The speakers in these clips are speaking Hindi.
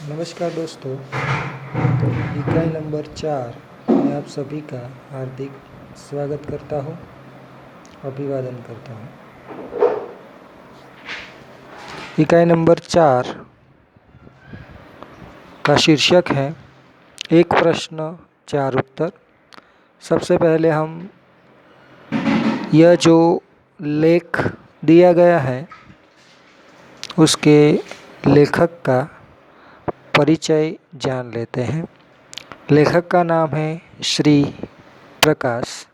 नमस्कार दोस्तों, इकाई नंबर 4 में आप सभी का हार्दिक स्वागत करता हूँ, अभिवादन करता हूँ। इकाई नंबर 4 का शीर्षक है एक प्रश्न चार उत्तर। सबसे पहले हम यह जो लेख दिया गया है उसके लेखक का परिचय जान लेते हैं। लेखक का नाम है श्री प्रकाश।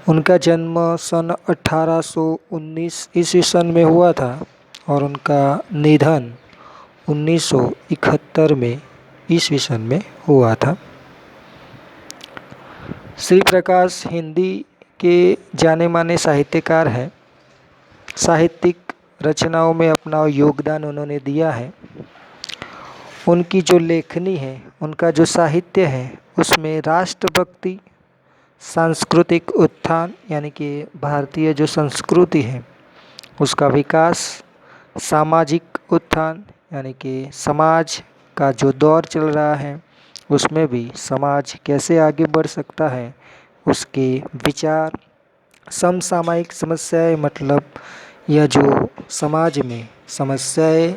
उनका जन्म सन 1819 ईस्वी सन में हुआ था और उनका निधन 1971 में ईस्वी सन में हुआ था। श्री प्रकाश हिंदी के जाने माने साहित्यकार हैं। साहित्यिक रचनाओं में अपना योगदान उन्होंने दिया है। उनकी जो लेखनी है, उनका जो साहित्य है, उसमें राष्ट्रभक्ति, सांस्कृतिक उत्थान यानी कि भारतीय जो संस्कृति है उसका विकास, सामाजिक उत्थान यानी कि समाज का जो दौर चल रहा है उसमें भी समाज कैसे आगे बढ़ सकता है, उसके विचार, समसामयिक समस्याएं मतलब यह जो समाज में समस्याएं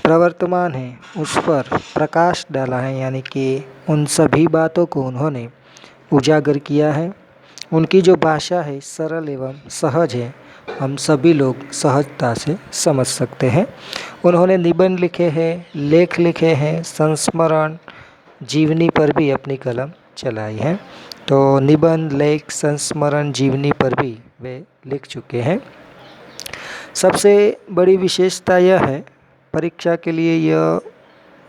प्रवर्तमान हैं उस पर प्रकाश डाला है, यानी कि उन सभी बातों को उन्होंने उजागर किया है। उनकी जो भाषा है सरल एवं सहज है, हम सभी लोग सहजता से समझ सकते हैं। उन्होंने निबंध लिखे हैं, लेख लिखे हैं, संस्मरण, जीवनी पर भी अपनी कलम चलाई है। तो निबंध, लेख, संस्मरण, जीवनी पर भी वे लिख चुके हैं। सबसे बड़ी विशेषता यह है, परीक्षा के लिए यह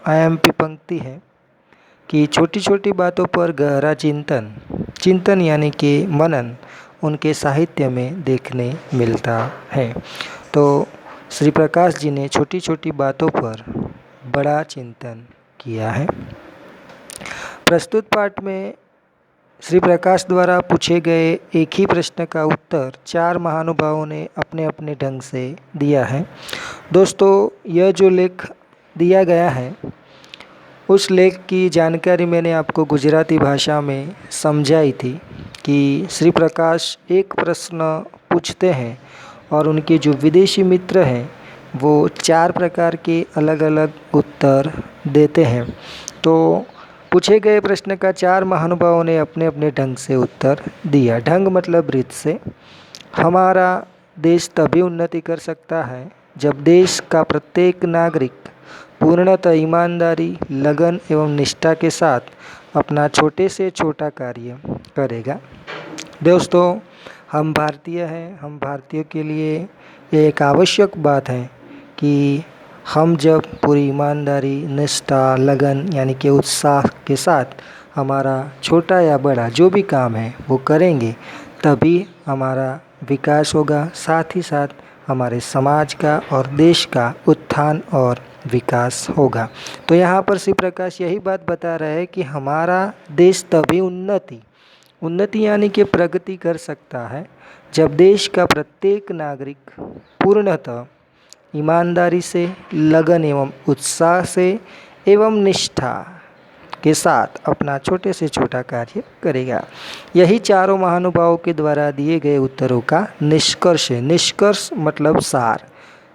IMP पंक्ति है कि छोटी छोटी बातों पर गहरा चिंतन यानी कि मनन उनके साहित्य में देखने मिलता है। तो श्री प्रकाश जी ने छोटी छोटी बातों पर बड़ा चिंतन किया है। प्रस्तुत पाठ में श्री प्रकाश द्वारा पूछे गए एक ही प्रश्न का उत्तर चार महानुभावों ने अपने अपने ढंग से दिया है। दोस्तों, यह जो लेख दिया गया है उस लेख की जानकारी मैंने आपको गुजराती भाषा में समझाई थी कि श्री प्रकाश एक प्रश्न पूछते हैं और उनके जो विदेशी मित्र हैं वो चार प्रकार के अलग अलग उत्तर देते हैं। तो पूछे गए प्रश्न का चार महानुभावों ने अपने अपने ढंग से उत्तर दिया। ढंग मतलब रीत से। हमारा देश तभी उन्नति कर सकता है जब देश का प्रत्येक नागरिक पूर्णतः ईमानदारी, लगन एवं निष्ठा के साथ अपना छोटे से छोटा कार्य करेगा। दोस्तों, हम भारतीय हैं, हम भारतीयों के लिए ये एक आवश्यक बात है कि हम जब पूरी ईमानदारी, निष्ठा, लगन यानी कि उत्साह के साथ हमारा छोटा या बड़ा जो भी काम है वो करेंगे, तभी हमारा विकास होगा, साथ ही साथ हमारे समाज का और देश का उत्थान और विकास होगा। तो यहाँ पर श्री प्रकाश यही बात बता रहे हैं कि हमारा देश तभी उन्नति यानी कि प्रगति कर सकता है जब देश का प्रत्येक नागरिक पूर्णतः ईमानदारी से, लगन एवं उत्साह से एवं निष्ठा के साथ अपना छोटे से छोटा कार्य करेगा। यही चारों महानुभावों के द्वारा दिए गए उत्तरों का निष्कर्ष है। निष्कर्ष मतलब सार,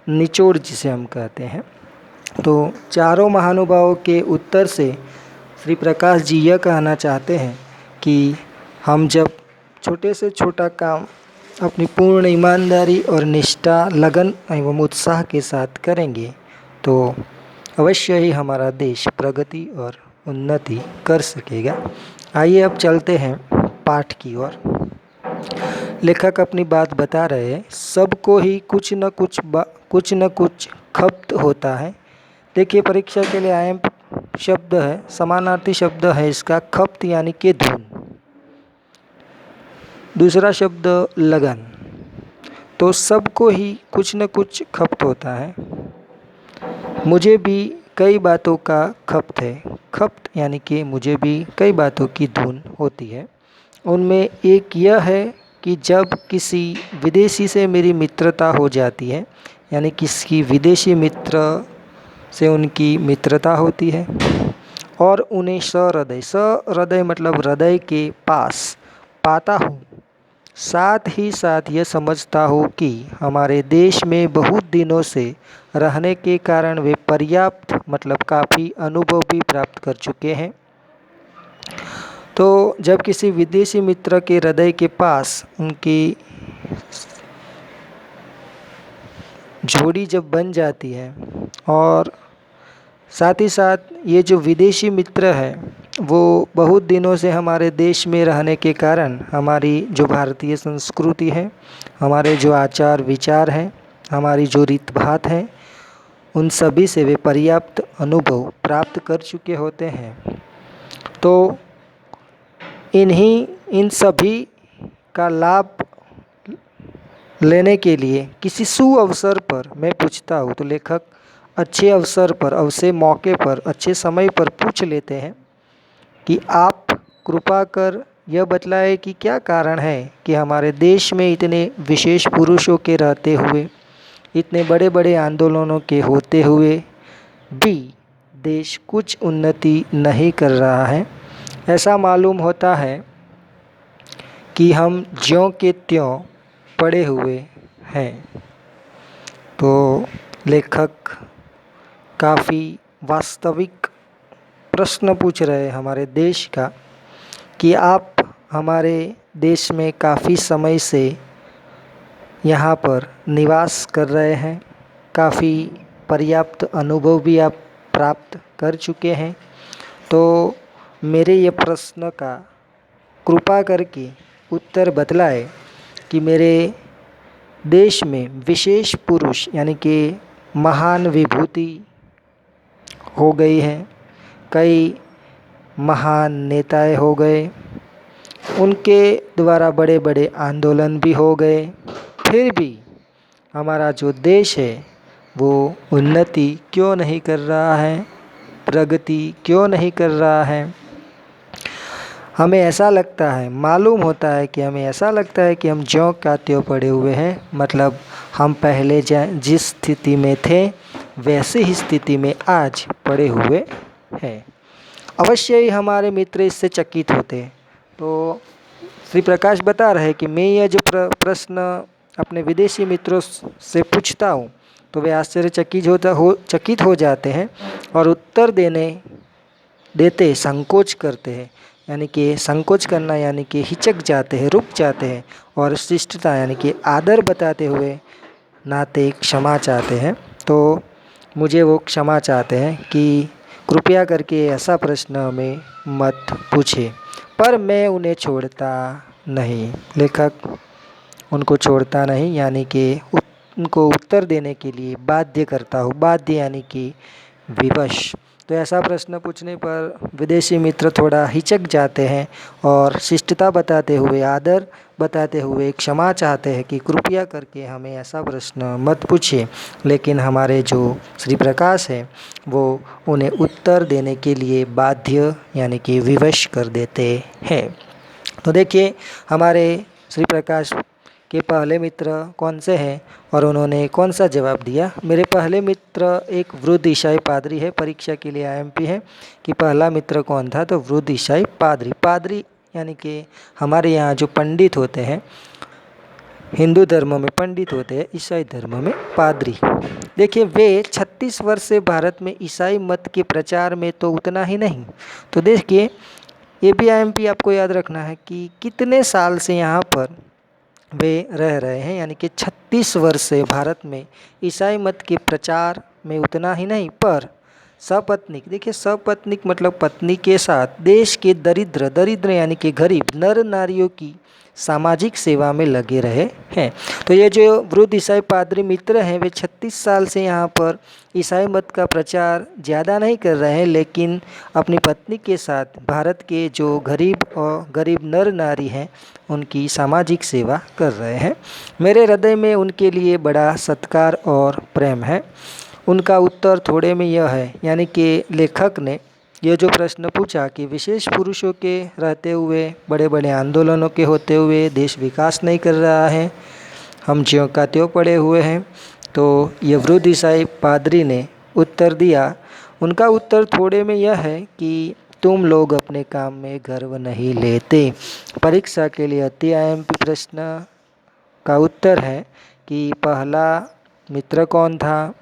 निचोड़ जिसे हम कहते हैं। तो चारों महानुभावों के उत्तर से श्री प्रकाश जी यह कहना चाहते हैं कि हम जब छोटे से छोटा काम अपनी पूर्ण ईमानदारी और निष्ठा, लगन एवं उत्साह के साथ करेंगे तो अवश्य ही हमारा देश प्रगति और उन्नति कर सकेगा। आइए अब चलते हैं पाठ की ओर। लेखक अपनी बात बता रहे हैं, सबको ही कुछ न कुछ खप्त होता है। देखिए, परीक्षा के लिए IMP शब्द है, समानार्थी शब्द है इसका खप्त यानी कि धुन। दूसरा शब्द लगन। तो सबको ही कुछ न कुछ खप्त होता है। मुझे भी कई बातों का खप्त है। खप्त यानी कि मुझे भी कई बातों की धुन होती है। उनमें एक यह है कि जब किसी विदेशी से मेरी मित्रता हो जाती है, यानी किसी विदेशी मित्र से उनकी मित्रता होती है और उन्हें सहृदय मतलब हृदय के पास पाता हूँ। साथ ही साथ ये समझता हूँ कि हमारे देश में बहुत दिनों से रहने के कारण वे पर्याप्त मतलब काफ़ी अनुभव भी प्राप्त कर चुके हैं। तो जब किसी विदेशी मित्र के हृदय के पास उनकी जोड़ी जब बन जाती है और साथ ही साथ ये जो विदेशी मित्र है वो बहुत दिनों से हमारे देश में रहने के कारण हमारी जो भारतीय संस्कृति है, हमारे जो आचार विचार हैं, हमारी जो रीत भात हैं, उन सभी से वे पर्याप्त अनुभव प्राप्त कर चुके होते हैं। तो इन सभी का लाभ लेने के लिए किसी सुअवसर पर मैं पूछता हूँ, तो लेखक अच्छे अवसर पर, अवसर मौके पर, अच्छे समय पर पूछ लेते हैं कि आप कृपा कर यह बतलाए कि क्या कारण है कि हमारे देश में इतने विशेष पुरुषों के रहते हुए, इतने बड़े बड़े आंदोलनों के होते हुए भी देश कुछ उन्नति नहीं कर रहा है। ऐसा मालूम होता है कि हम ज्यों के त्यों पड़े हुए हैं। तो लेखक काफ़ी वास्तविक प्रश्न पूछ रहे हैं हमारे देश का कि आप हमारे देश में काफ़ी समय से यहाँ पर निवास कर रहे हैं, काफ़ी पर्याप्त अनुभव भी आप प्राप्त कर चुके हैं। तो मेरे ये प्रश्न का कृपा करके उत्तर बतलाए कि मेरे देश में विशेष पुरुष यानी कि महान विभूति हो गई हैं, कई महान नेताएं हो गए, उनके द्वारा बड़े बड़े आंदोलन भी हो गए, फिर भी हमारा जो देश है वो उन्नति क्यों नहीं कर रहा है, प्रगति क्यों नहीं कर रहा है। हमें ऐसा लगता है, मालूम होता है कि हमें ऐसा लगता है कि हम ज्यों का त्यों पड़े हुए हैं, मतलब हम पहले जिस स्थिति में थे वैसे ही स्थिति में आज पड़े हुए हैं। अवश्य ही हमारे मित्र इससे चकित होते हैं। तो श्री प्रकाश बता रहे कि मैं यह जो प्रश्न अपने विदेशी मित्रों से पूछता हूँ तो वे चकित हो जाते हैं और उत्तर देते संकोच करते हैं, यानी कि संकोच करना यानी कि हिचक जाते हैं, रुक जाते हैं, और शिष्टता यानी कि आदर बताते हुए नाते क्षमा चाहते हैं। तो मुझे वो क्षमा चाहते हैं कि कृपया करके ऐसा प्रश्न हमें मत पूछे, पर मैं उन्हें छोड़ता नहीं। लेखक उनको छोड़ता नहीं यानी कि उनको उत्तर देने के लिए बाध्य करता हूँ। बाध्य यानी कि विवश। तो ऐसा प्रश्न पूछने पर विदेशी मित्र थोड़ा हिचक जाते हैं और शिष्टता बताते हुए, आदर बताते हुए क्षमा चाहते हैं कि कृपया करके हमें ऐसा प्रश्न मत पूछिए। लेकिन हमारे जो श्री प्रकाश है वो उन्हें उत्तर देने के लिए बाध्य यानी कि विवश कर देते हैं। तो देखिए हमारे श्री प्रकाश के पहले मित्र कौन से हैं और उन्होंने कौन सा जवाब दिया। मेरे पहले मित्र एक वृद्ध ईसाई पादरी है। परीक्षा के लिए आईएमपी है कि पहला मित्र कौन था, तो वृद्ध ईसाई पादरी। पादरी यानी कि हमारे यहाँ जो पंडित होते हैं, हिंदू धर्म में पंडित होते हैं, ईसाई धर्म में पादरी। देखिए वे 36 वर्ष से भारत में ईसाई मत के प्रचार में तो उतना ही नहीं। तो देखिए ये भी आईएमपी आपको याद रखना है कि कितने साल से यहाँ पर वे रह रहे हैं, यानी कि 36 वर्ष से भारत में ईसाई मत के प्रचार में उतना ही नहीं, पर सपत्नीक, देखिए सपत्नीक मतलब पत्नी के साथ देश के दरिद्र यानी कि गरीब नर नारियों की सामाजिक सेवा में लगे रहे हैं। तो ये जो वृद्ध ईसाई पादरी मित्र हैं वे 36 साल से यहाँ पर ईसाई मत का प्रचार ज़्यादा नहीं कर रहे हैं, लेकिन अपनी पत्नी के साथ भारत के जो गरीब नर नारी हैं उनकी सामाजिक सेवा कर रहे हैं। मेरे हृदय में उनके लिए बड़ा सत्कार और प्रेम है। उनका उत्तर थोड़े में यह है, यानी कि लेखक ने ये जो प्रश्न पूछा कि विशेष पुरुषों के रहते हुए, बड़े बड़े आंदोलनों के होते हुए देश विकास नहीं कर रहा है, हम ज्यों का त्यों पड़े हुए हैं। तो ये वृद्ध ईसाई पादरी ने उत्तर दिया, उनका उत्तर थोड़े में यह है कि तुम लोग अपने काम में गर्व नहीं लेते। परीक्षा के लिए अति आईएमपी प्रश्न का उत्तर है कि पहला मित्र कौन था,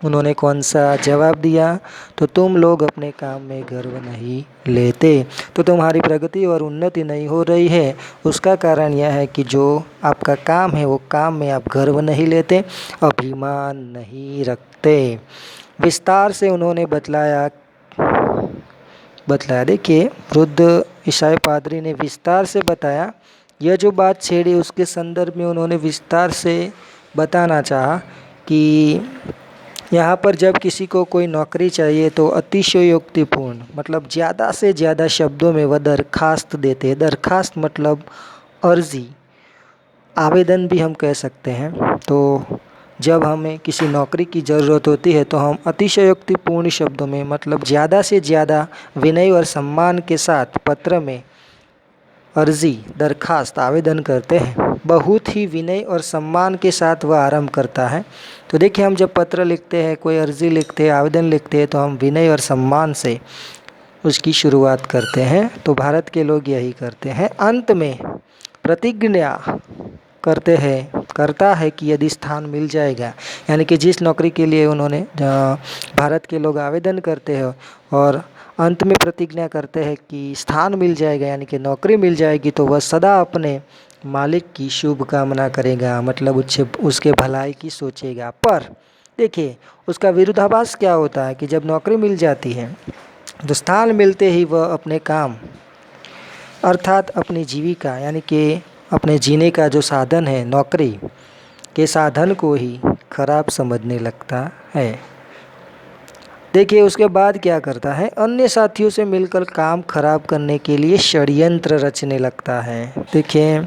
उन्होंने कौन सा जवाब दिया, तो तुम लोग अपने काम में गर्व नहीं लेते। तो तुम्हारी प्रगति और उन्नति नहीं हो रही है, उसका कारण यह है कि जो आपका काम है वो काम में आप गर्व नहीं लेते, अभिमान नहीं रखते। विस्तार से उन्होंने बतलाया। देखिए, वृद्ध ईसाई पादरी ने विस्तार से बताया। यह जो बात छेड़ी उसके संदर्भ में उन्होंने विस्तार से बताना चाहा कि यहाँ पर जब किसी को कोई नौकरी चाहिए तो अतिशयोक्तिपूर्ण मतलब ज़्यादा से ज़्यादा शब्दों में वह दरखास्त देते हैं। दरखास्त मतलब अर्जी, आवेदन भी हम कह सकते हैं। तो जब हमें किसी नौकरी की ज़रूरत होती है तो हम अतिशयोक्तिपूर्ण शब्दों में मतलब ज़्यादा से ज़्यादा विनय और सम्मान के साथ पत्र में अर्जी, दरखास्त, आवेदन करते हैं। बहुत ही विनय और सम्मान के साथ वह आरंभ करता है। तो देखिए, हम जब पत्र लिखते हैं, कोई अर्जी लिखते हैं, आवेदन लिखते हैं, तो हम विनय और सम्मान से उसकी शुरुआत करते हैं। तो भारत के लोग यही करते हैं। अंत में प्रतिज्ञा करता है कि यदि स्थान मिल जाएगा, यानी कि जिस नौकरी के लिए उन्होंने भारत के लोग आवेदन करते हैं और अंत में प्रतिज्ञा करते हैं कि स्थान मिल जाएगा, यानी कि नौकरी मिल जाएगी, तो वह सदा अपने मालिक की शुभ कामना करेगा, मतलब उसके भलाई की सोचेगा। पर देखिए, उसका विरोधाभास क्या होता है कि जब नौकरी मिल जाती है तो स्थान मिलते ही वह अपने काम अर्थात अपनी जीविका यानी कि अपने जीने का जो साधन है, नौकरी के साधन को ही खराब समझने लगता है। देखिए, उसके बाद क्या करता है, अन्य साथियों से मिलकर काम खराब करने के लिए षड्यंत्र रचने लगता है। देखिए,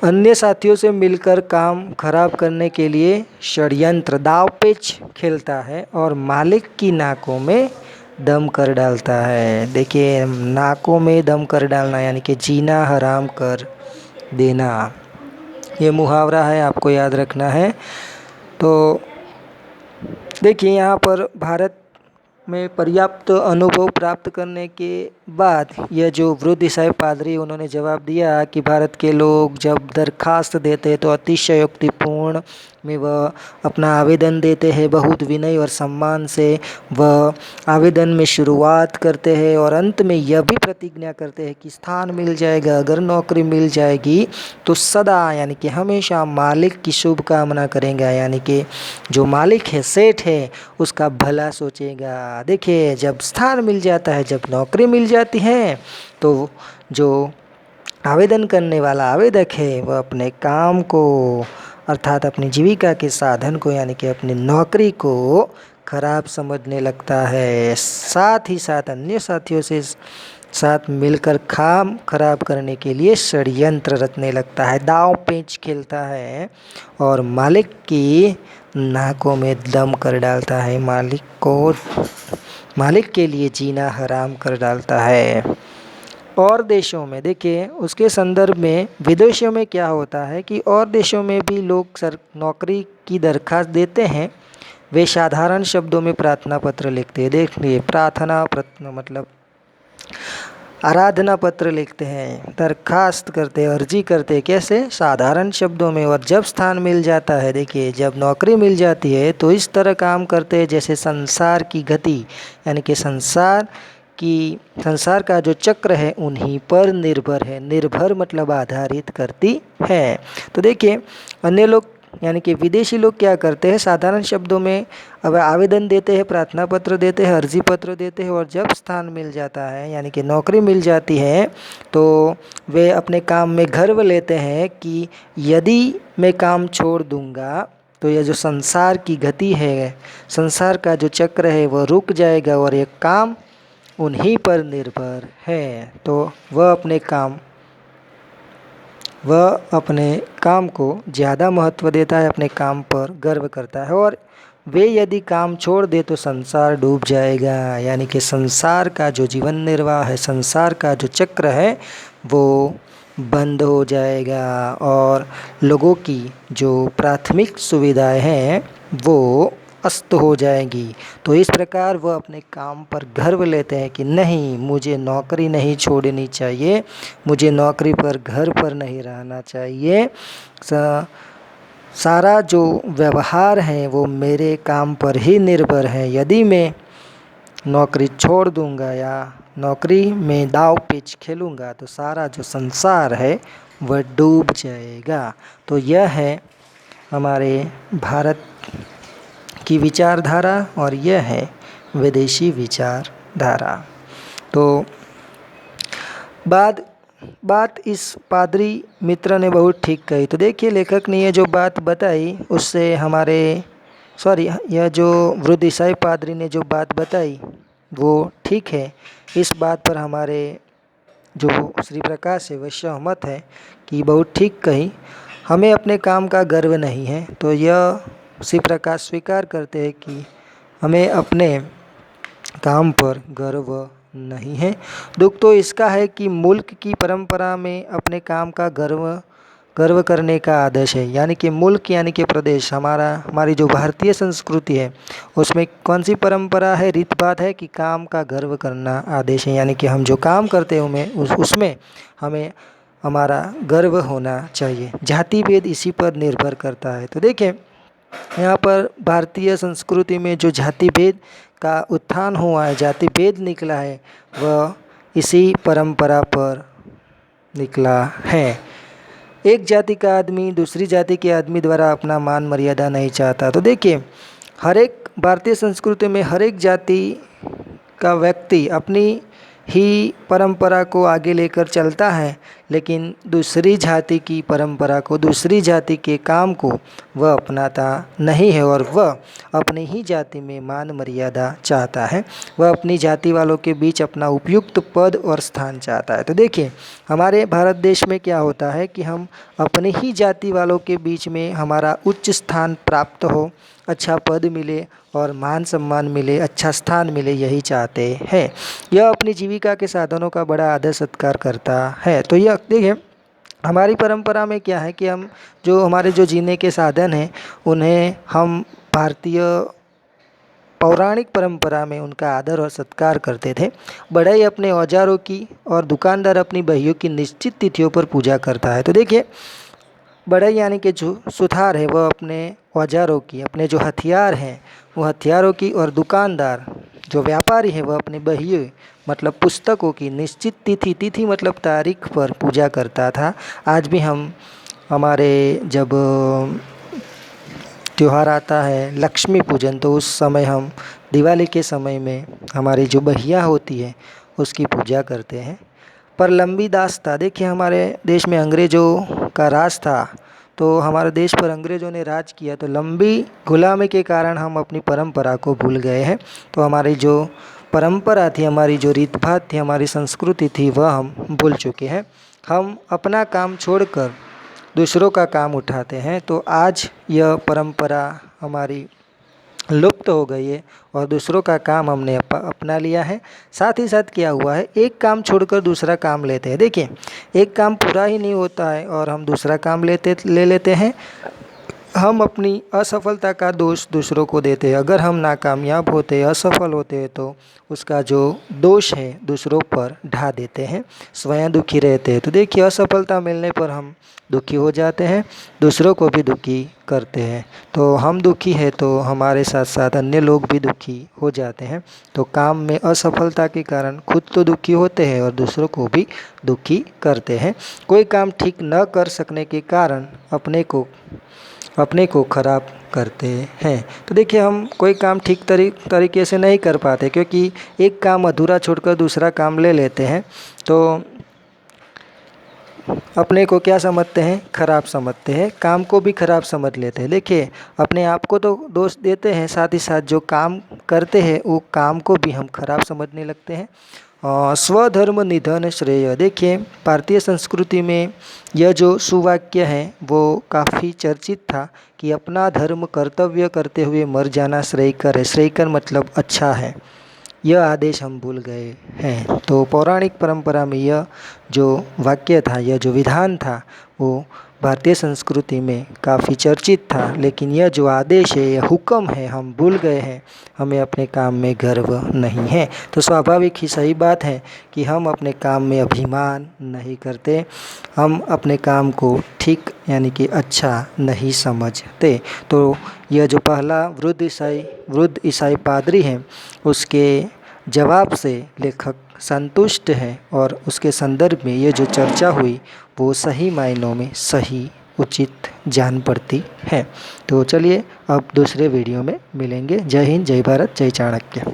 अन्य साथियों से मिलकर काम खराब करने के लिए षड्यंत्र, दावपेच खेलता है और मालिक की नाकों में दम कर डालता है। देखिए, नाकों में दम कर डालना यानी कि जीना हराम कर देना, ये मुहावरा है, आपको याद रखना है। तो देखिए, यहाँ पर भारत में पर्याप्त अनुभव प्राप्त करने के बाद यह जो वृद्ध ईसाई पादरी उन्होंने जवाब दिया कि भारत के लोग जब दरखास्त देते हैं तो अतिशयोक्तिपूर्ण में वह अपना आवेदन देते हैं, बहुत विनय और सम्मान से वह आवेदन में शुरुआत करते हैं और अंत में यह भी प्रतिज्ञा करते हैं कि स्थान मिल जाएगा, अगर नौकरी मिल जाएगी तो सदा यानी कि हमेशा मालिक की शुभ कामना करेंगे, यानी कि जो मालिक है, सेठ है, उसका भला सोचेगा। देखिए, जब स्थान मिल जाता है, जब नौकरी मिल जाती है, तो जो आवेदन करने वाला आवेदक है वह अपने काम को अर्थात अपनी जीविका के साधन को यानी कि अपनी नौकरी को खराब समझने लगता है। साथ ही साथ अन्य साथियों से साथ मिलकर काम खराब करने के लिए षड्यंत्र रचने लगता है, दांव पेच खेलता है और मालिक की नाकों में दम कर डालता है, मालिक के लिए जीना हराम कर डालता है। और देशों में देखिए, उसके संदर्भ में विदेशों में क्या होता है कि और देशों में भी लोग नौकरी की दरखास्त देते हैं, वे साधारण शब्दों में प्रार्थना पत्र लिखते हैं। देखिए, प्रार्थना पत्र मतलब आराधना पत्र लिखते हैं, दरखास्त करते हैं, अर्जी करते हैं, कैसे? साधारण शब्दों में। और जब स्थान मिल जाता है, देखिए, जब नौकरी मिल जाती है तो इस तरह काम करते हैं जैसे संसार की गति यानी कि संसार का जो चक्र है उन्हीं पर निर्भर है। निर्भर मतलब आधारित करती है। तो देखिए, अन्य लोग यानी कि विदेशी लोग क्या करते हैं, साधारण शब्दों में अब आवेदन देते हैं, प्रार्थना पत्र देते हैं, अर्जी पत्र देते हैं और जब स्थान मिल जाता है यानी कि नौकरी मिल जाती है तो वे अपने काम में गर्व लेते हैं कि यदि मैं काम छोड़ दूंगा तो यह जो संसार की गति है, संसार का जो चक्र है वह रुक जाएगा और ये काम उन्हीं पर निर्भर है। तो वह अपने काम को ज़्यादा महत्व देता है, अपने काम पर गर्व करता है और वे यदि काम छोड़ दे तो संसार डूब जाएगा, यानी कि संसार का जो जीवन निर्वाह है, संसार का जो चक्र है वो बंद हो जाएगा और लोगों की जो प्राथमिक सुविधाएं हैं वो अस्त हो जाएगी। तो इस प्रकार वह अपने काम पर गर्व लेते हैं कि नहीं, मुझे नौकरी नहीं छोड़नी चाहिए, मुझे नौकरी पर घर पर नहीं रहना चाहिए, सारा जो व्यवहार है वो मेरे काम पर ही निर्भर है। यदि मैं नौकरी छोड़ दूंगा या नौकरी में दाव पेच खेलूँगा तो सारा जो संसार है वह डूब जाएगा। तो यह है हमारे भारत की विचारधारा और यह है विदेशी विचारधारा। तो बात इस पादरी मित्र ने बहुत ठीक कही। तो देखिए, लेखक ने ये जो बात बताई उससे यह जो वृद्ध ईसाई पादरी ने जो बात बताई वो ठीक है। इस बात पर हमारे जो श्री प्रकाश है वह सहमत है कि बहुत ठीक कही, हमें अपने काम का गर्व नहीं है। तो यह श्री प्रकाश स्वीकार करते हैं कि हमें अपने काम पर गर्व नहीं है। दुख तो इसका है कि मुल्क की परंपरा में अपने काम का गर्व करने का आदेश है। यानी कि मुल्क यानी कि प्रदेश, हमारी जो भारतीय संस्कृति है उसमें कौन सी परंपरा है, रीत बात है कि काम का गर्व करना आदेश है। यानी कि हम जो काम करते हैं उसमें हमें हमारा गर्व होना चाहिए। जाति भेद इसी पर निर्भर करता है। तो देखिए, यहाँ पर भारतीय संस्कृति में जो जाति भेद का उत्थान हुआ है, जाति भेद निकला है, वह इसी परंपरा पर निकला है। एक जाति का आदमी दूसरी जाति के आदमी द्वारा अपना मान मर्यादा नहीं चाहता। तो देखिए, हर एक भारतीय संस्कृति में हर एक जाति का व्यक्ति अपनी ही परंपरा को आगे लेकर चलता है, लेकिन दूसरी जाति की परंपरा को, दूसरी जाति के काम को वह अपनाता नहीं है और वह अपनी ही जाति में मान मर्यादा चाहता है। वह अपनी जाति वालों के बीच अपना उपयुक्त पद और स्थान चाहता है। तो देखिए, हमारे भारत देश में क्या होता है कि हम अपनी ही जाति वालों के बीच में हमारा उच्च स्थान प्राप्त हो, अच्छा पद मिले और मान सम्मान मिले, अच्छा स्थान मिले, यही चाहते हैं। यह अपनी जीविका के साधनों का बड़ा आदर सत्कार करता है। तो यह देखिए, हमारी परंपरा में क्या है कि हमारे जो जीने के साधन हैं उन्हें हम भारतीय पौराणिक परंपरा में उनका आदर और सत्कार करते थे। बढ़ई अपने औजारों की और दुकानदार अपनी बहियों की निश्चित तिथियों पर पूजा करता है। तो देखिए, बढ़ई यानी कि जो सुथार है वह अपने औजारों की, अपने जो हथियार हैं वो हथियारों की, और दुकानदार जो व्यापारी है वह अपनी बहियों मतलब पुस्तकों की निश्चित तिथि मतलब तारीख पर पूजा करता था। आज भी हम हमारे जब त्यौहार आता है लक्ष्मी पूजन, तो उस समय हम दिवाली के समय में हमारी जो बहिया होती है उसकी पूजा करते हैं। पर लंबी दास्ता, देखिए हमारे देश में अंग्रेज़ों का राज था, तो हमारे देश पर अंग्रेज़ों ने राज किया, तो लंबी गुलामी के कारण हम अपनी परंपरा को भूल गए हैं। तो हमारी जो परंपरा थी, हमारी जो रीत भात थी, हमारी संस्कृति थी, वह हम भूल चुके हैं। हम अपना काम छोड़कर दूसरों का काम उठाते हैं। तो आज यह परंपरा हमारी लुप्त हो गई है और दूसरों का काम हमने अपना लिया है। साथ ही साथ क्या हुआ है, एक काम छोड़कर दूसरा काम लेते हैं। देखिए, एक काम पूरा ही नहीं होता है और हम दूसरा काम ले लेते हैं। हम अपनी असफलता का दोष दूसरों को देते हैं। अगर हम नाकामयाब होते, असफल होते हैं तो उसका जो दोष है दूसरों पर ढा देते हैं, स्वयं दुखी रहते हैं। तो देखिए, असफलता मिलने पर हम दुखी हो जाते हैं, दूसरों को भी दुखी करते हैं। तो हम दुखी है तो हमारे साथ साथ अन्य लोग भी दुखी हो जाते हैं। तो काम में असफलता के कारण खुद तो दुखी होते हैं और दूसरों को भी दुखी करते हैं। कोई काम ठीक न कर सकने के कारण अपने को खराब करते हैं। तो देखिए, हम कोई काम ठीक तरीके से नहीं कर पाते, क्योंकि एक काम अधूरा छोड़कर दूसरा काम ले लेते हैं। तो अपने को क्या समझते हैं, खराब समझते हैं, काम को भी खराब समझ लेते हैं। देखिए, अपने आप को तो दोष देते हैं, साथ ही साथ जो काम करते हैं वो काम को भी हम खराब समझने लगते हैं। स्वधर्म निधन श्रेय, देखिए भारतीय संस्कृति में यह जो सुवाक्य है वो काफ़ी चर्चित था कि अपना धर्म कर्तव्य करते हुए मर जाना श्रेयकर है। श्रेयकर मतलब अच्छा है, यह आदेश हम भूल गए हैं। तो पौराणिक परंपरा में यह जो वाक्य था, यह जो विधान था, वो भारतीय संस्कृति में काफ़ी चर्चित था, लेकिन यह जो आदेश है, यह हुक्म है, हम भूल गए हैं, हमें अपने काम में गर्व नहीं है। तो स्वाभाविक ही सही बात है कि हम अपने काम में अभिमान नहीं करते, हम अपने काम को ठीक यानी कि अच्छा नहीं समझते। तो यह जो पहला वृद्ध ईसाई पादरी हैं, उसके जवाब से लेखक संतुष्ट है और उसके संदर्भ में ये जो चर्चा हुई वो सही मायनों में सही उचित जान पड़ती है। तो चलिए अब दूसरे वीडियो में मिलेंगे। जय हिंद, जय भारत, जय चाणक्य।